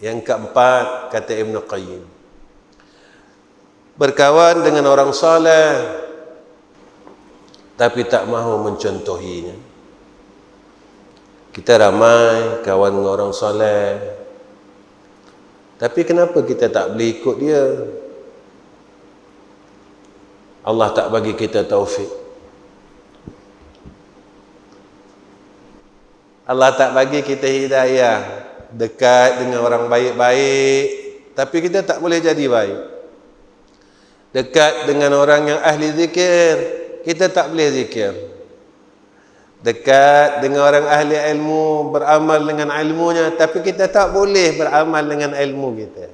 Yang keempat, kata Ibn Qayyim, berkawan dengan orang saleh tapi tak mahu mencontohinya. Kita ramai kawan dengan orang saleh, tapi kenapa kita tak boleh ikut dia? Allah tak bagi kita taufik. Allah tak bagi kita hidayah, dekat dengan orang baik-baik, tapi kita tak boleh jadi baik. Dekat dengan orang yang ahli zikir, kita tak boleh zikir. Dekat dengan orang ahli ilmu, beramal dengan ilmunya, tapi kita tak boleh beramal dengan ilmu kita.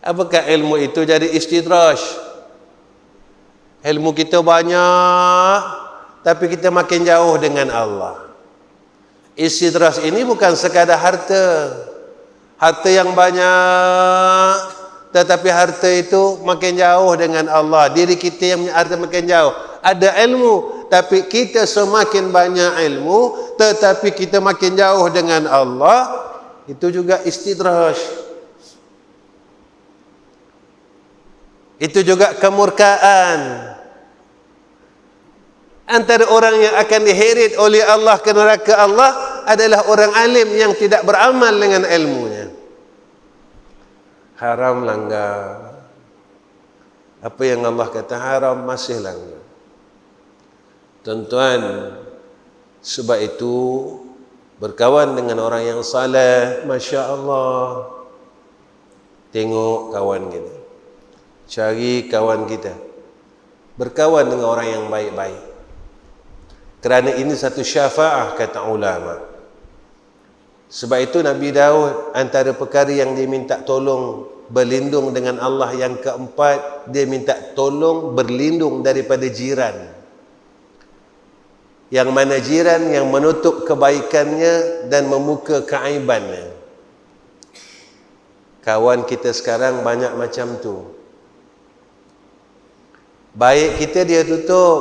Apakah ilmu itu? Jadi istidraj. Ilmu kita banyak, tapi kita makin jauh dengan Allah. Istidraj ini bukan sekadar harta yang banyak, tetapi harta itu makin jauh dengan Allah. Diri kita yang punya harta makin jauh. Ada ilmu, tapi kita semakin banyak ilmu, tetapi kita makin jauh dengan Allah. Itu juga istidraj. Itu juga kemurkaan. Antara orang yang akan diheret oleh Allah ke neraka Allah adalah orang alim yang tidak beramal dengan ilmunya. Haram langgar. Apa yang Allah kata haram, masih langgar. Tuan-tuan, sebab itu berkawan dengan orang yang saleh, Masya Allah. Tengok kawan kita, cari kawan kita, berkawan dengan orang yang baik-baik, kerana ini satu syafaah, kata ulama. Sebab itu Nabi Daud, antara perkara yang dia minta tolong berlindung dengan Allah, yang keempat, dia minta tolong berlindung daripada jiran, yang mana jiran yang menutup kebaikannya dan membuka keaibannya. Kawan kita sekarang banyak macam tu. Baik kita dia tutup,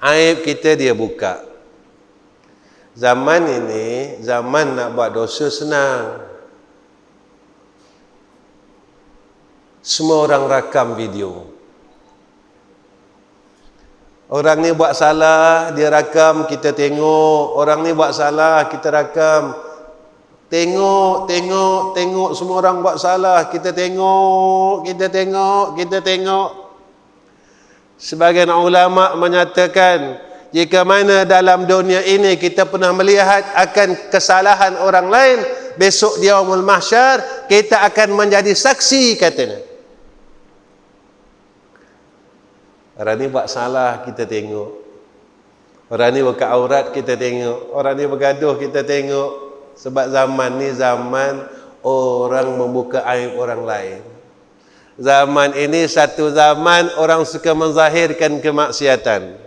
aib kita dia buka. Zaman ini, zaman nak buat dosa senang. Semua orang rakam video. Orang ni buat salah, dia rakam, kita tengok. Orang ni buat salah, kita rakam. Tengok semua orang buat salah, kita tengok. Sebagian ulama menyatakan, jika mana dalam dunia ini kita pernah melihat akan kesalahan orang lain, besok di yaumul mahsyar kita akan menjadi saksi, katanya. Orang ni buat salah, kita tengok. Orang ni buka aurat, kita tengok. Orang ni bergaduh, kita tengok. Sebab zaman ni zaman orang membuka aib orang lain. Zaman ini satu zaman orang suka menzahirkan kemaksiatan.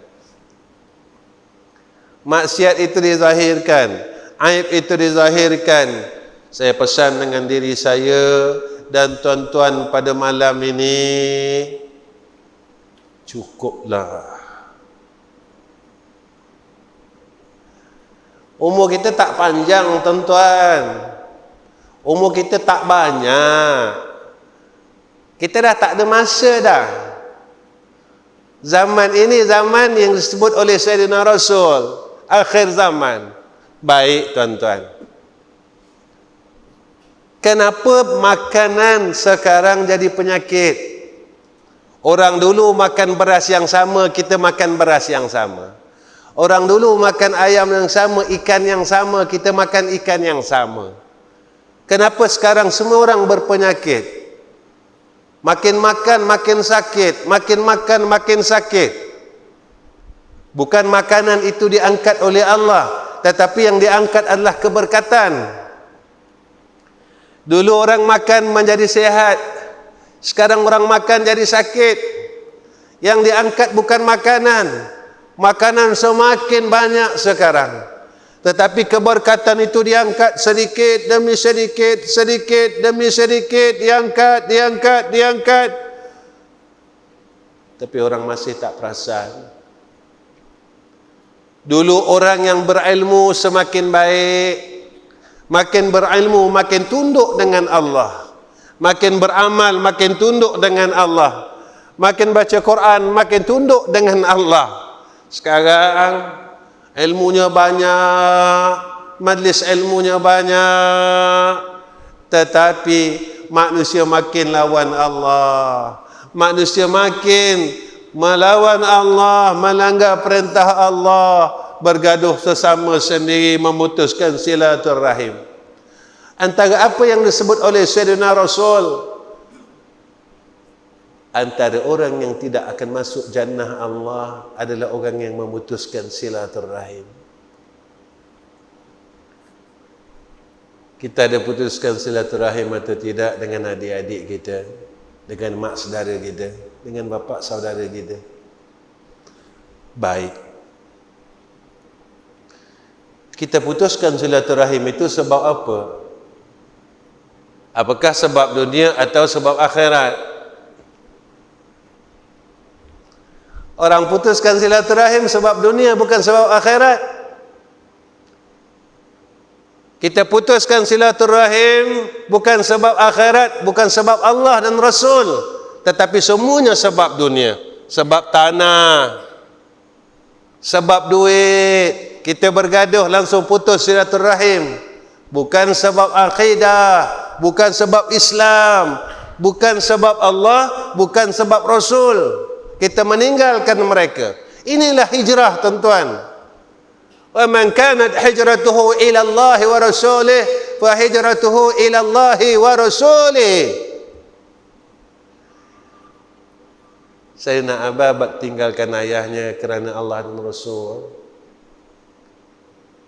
Maksiat itu dizahirkan, aib itu dizahirkan. Saya pesan dengan diri saya dan tuan-tuan pada malam ini, cukuplah. Umur kita tak panjang, tuan-tuan. Umur kita tak banyak. Kita dah tak ada masa dah. Zaman ini zaman yang disebut oleh Sayyidina Rasul, akhir zaman. Baik, tuan-tuan. Kenapa makanan sekarang jadi penyakit? Orang dulu makan beras yang sama, kita makan beras yang sama. Orang dulu makan ayam yang sama, ikan yang sama, kita makan ikan yang sama. Kenapa sekarang semua orang berpenyakit? Makin makan makin sakit, makin makan makin sakit. Bukan makanan itu diangkat oleh Allah, tetapi yang diangkat adalah keberkatan. Dulu orang makan menjadi sehat, sekarang orang makan jadi sakit. Yang diangkat bukan makanan. Makanan semakin banyak sekarang, tetapi keberkatan itu diangkat sedikit demi sedikit, sedikit demi sedikit, diangkat. Tapi orang masih tak perasan. Dulu orang yang berilmu semakin baik, Makin berilmu, makin tunduk dengan Allah. Makin beramal, makin tunduk dengan Allah. Makin baca Quran, makin tunduk dengan Allah. Sekarang ilmunya banyak, majlis ilmunya banyak, tetapi manusia makin lawan Allah. Manusia makin melawan Allah, melanggar perintah Allah, bergaduh sesama sendiri, memutuskan silaturahim. Antara apa yang disebut oleh Sayyidina Rasul, antara orang yang tidak akan masuk jannah Allah adalah orang yang memutuskan silaturahim. Kita ada putuskan silaturahim atau tidak dengan adik-adik kita, dengan mak saudara kita, dengan bapa saudara kita? Baik. Kita putuskan silaturahim itu sebab apa? Apakah sebab dunia atau sebab akhirat? Orang putuskan silaturahim sebab dunia, bukan sebab akhirat. Kita putuskan silaturahim bukan sebab akhirat, bukan sebab Allah dan Rasul, tetapi semuanya sebab dunia, sebab tanah, sebab duit. Kita bergaduh langsung putus silaturahim, bukan sebab akidah, bukan sebab Islam, bukan sebab Allah, bukan sebab Rasul. Kita meninggalkan mereka. Inilah hijrah, tuan-tuan. Wa man kanat hijratuhu ila Allah wa rasulih fa hijratuhu ila Allah wa rasulih. Sayyidina Abu Bakar tinggalkan ayahnya kerana Allah dan Rasul.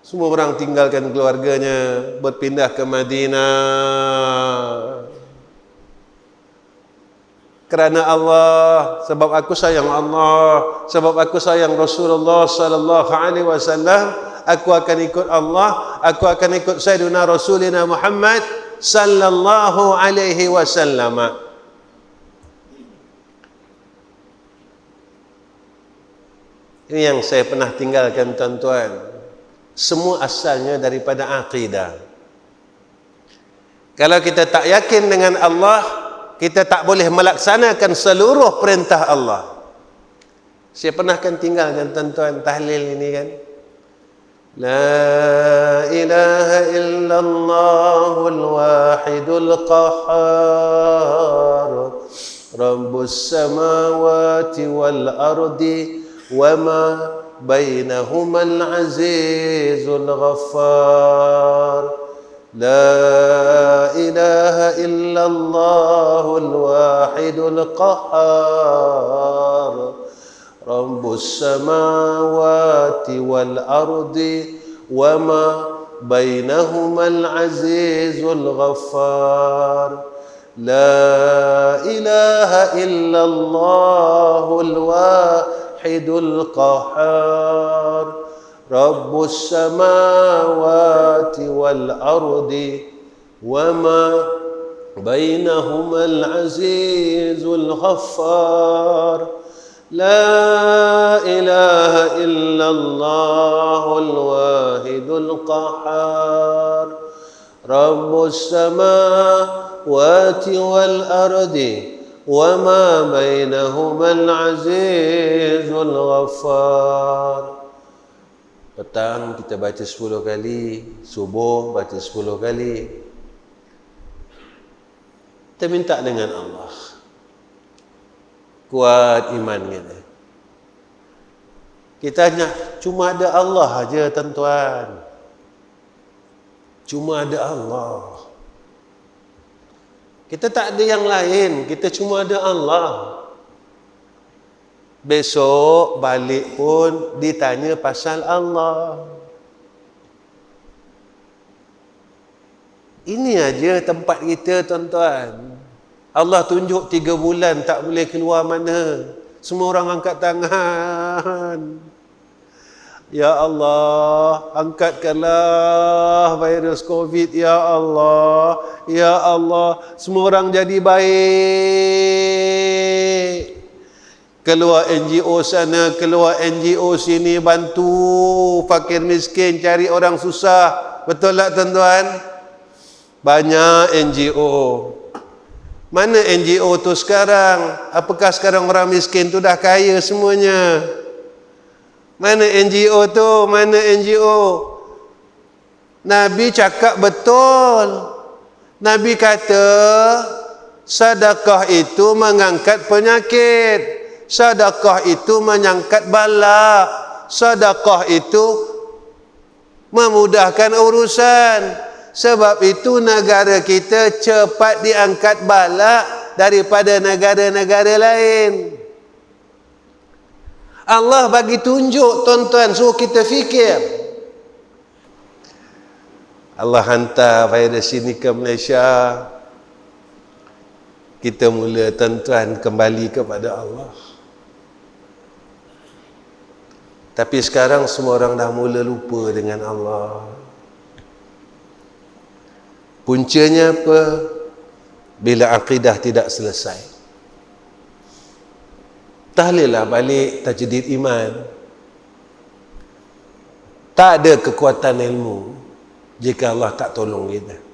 Semua orang tinggalkan keluarganya, berpindah ke Madinah. Kerana Allah, sebab aku sayang Allah, sebab aku sayang Rasulullah sallallahu alaihi wasallam, aku akan ikut Allah, aku akan ikut Sayyidina Rasulina Muhammad sallallahu alaihi wasallam. Ini yang saya pernah tinggalkan, tuan-tuan. Semua asalnya daripada akidah. Kalau kita tak yakin dengan Allah, kita tak boleh melaksanakan seluruh perintah Allah. Saya pernah kan tinggalkan, tuan-tuan, tahlil ini kan. La ilaha illallahul wahidul qahhar, Rabbus samawati wal ardi wa ma بينهما العزيز الغفار. لا إله إلا الله الواحد القهار رب السماوات والأرض وما بينهما العزيز الغفار. لا إله إلا الله الواحد القهار رب السماوات والأرض وما بينهما العزيز الغفار. لا إله إلا الله الواحد القهار رب السماوات والأرض وما بينهما العزيز الغفار. Petang kita baca 10 kali, subuh baca 10 kali. Kita minta dengan Allah, kuat iman kita. Kita hanya cuma ada Allah aja, tuan-tuan. Cuma ada Allah. Kita tak ada yang lain, kita cuma ada Allah. Besok balik pun ditanya pasal Allah. Ini aja tempat kita, tuan-tuan. Allah tunjuk 3 bulan tak boleh keluar mana. Semua orang angkat tangan. Ya Allah, angkatkanlah virus COVID, ya Allah. Ya Allah, semua orang jadi baik. Keluar NGO sana, keluar NGO sini, bantu fakir miskin, cari orang susah. Betul tak, tuan-tuan? Banyak NGO. Mana NGO tu sekarang? Apakah sekarang orang miskin tu dah kaya semuanya? Mana NGO tu? Mana NGO? Nabi cakap betul. Nabi kata sedekah itu mengangkat penyakit. Sedekah itu mengangkat bala. Sedekah itu memudahkan urusan. Sebab itu negara kita cepat diangkat bala daripada negara-negara lain. Allah bagi tunjuk, tuan-tuan, suruh kita fikir. Allah hantar virus ini ke Malaysia. Kita mula, tuan-tuan, kembali kepada Allah. Tapi sekarang semua orang dah mula lupa dengan Allah. Puncanya apa? Bila akidah tidak selesai. Tahlillah balik tajdid iman. Tak ada kekuatan ilmu jika Allah tak tolong kita.